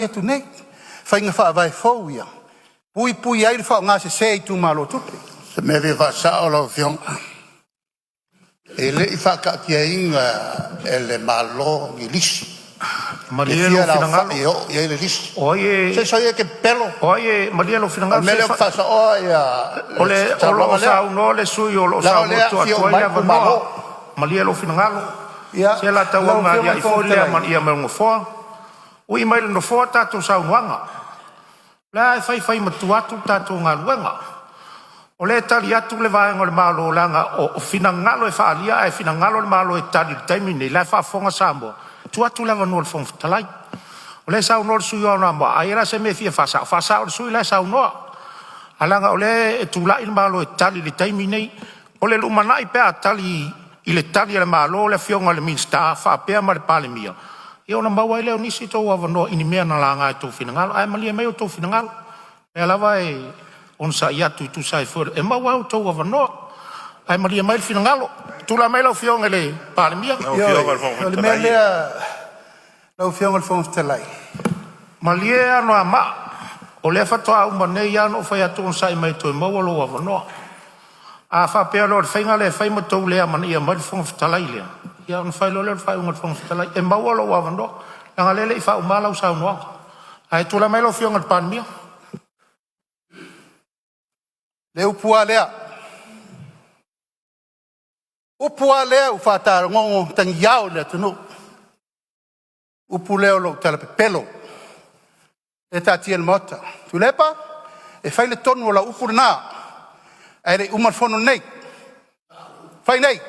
tu nei fainga fa vai fo ia pui ai fa nga se tu malo tupe se me vi fa sa o lo fion e le fa ka kia inga ele malo ni lisi Malielo finangalo io le lisi oye se so che pelo oye malielo finangalo me le fa sa o ia ole o sa no le sui o lo sa moto atoia malo malielo finangalo se la tawanga ia i fo le man ia me ngofo ui mai no fo tatu sa wanga la fai matuatu tatu ngaluanga ole tali atu le vai ngol malo langa o finangalo e fa alia e finangalo le malo e tali taimini la fa fonga sambo tuatu lava no fong talai ole sa no sui ona ma aira se me fia fa sa o sui la sa no alanga ole tu la il malo e tali le taimini ole lu manai pe tali ile tali le malo le fionga le minsta fa pe ma le palemia e ona maua ile ni si to wa no ini me na langa to finangalo ai malia me to finangalo e lava e on sa ia tu sai for e maua to wa no ai malia mai finangalo tu la mai lo fionga le palemia le mele lo fionga il fong stelai malia no ama o le fa to au mane ia no fa ia to sai mai to maua lo wa no a fa pe lo finga le fai mo to le man ia mai fong stelai le ia on fai lo le fai un fong stelai e maua lo wa no nga le fa umala usa no ai tu la mai lo fionga il palemia le upua lea u fata ngongo tangiao le tunu upu leo lo tala pelo e tati el mota tu lepa e fai le tonu la upu na ai le umar fono nei fai nei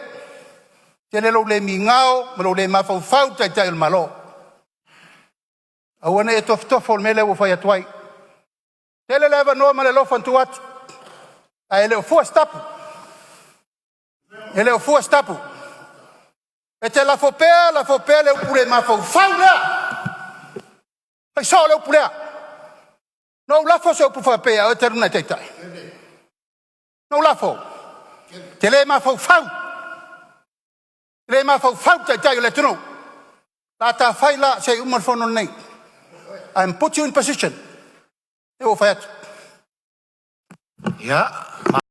tene lo le mingao lo le mafau fau tai el malo awane e tofo mele o fai atuai tele leva no male lo fantu atu ai le fu stapu ele o fu stapu e te la fopea le pure ma fo faula ai so le pure no la fo so pu fopea o te runa te tai no la fo te le ma fo fau te tai le tunu la ta faila se umar fono nei I'm put you in position e o fai ya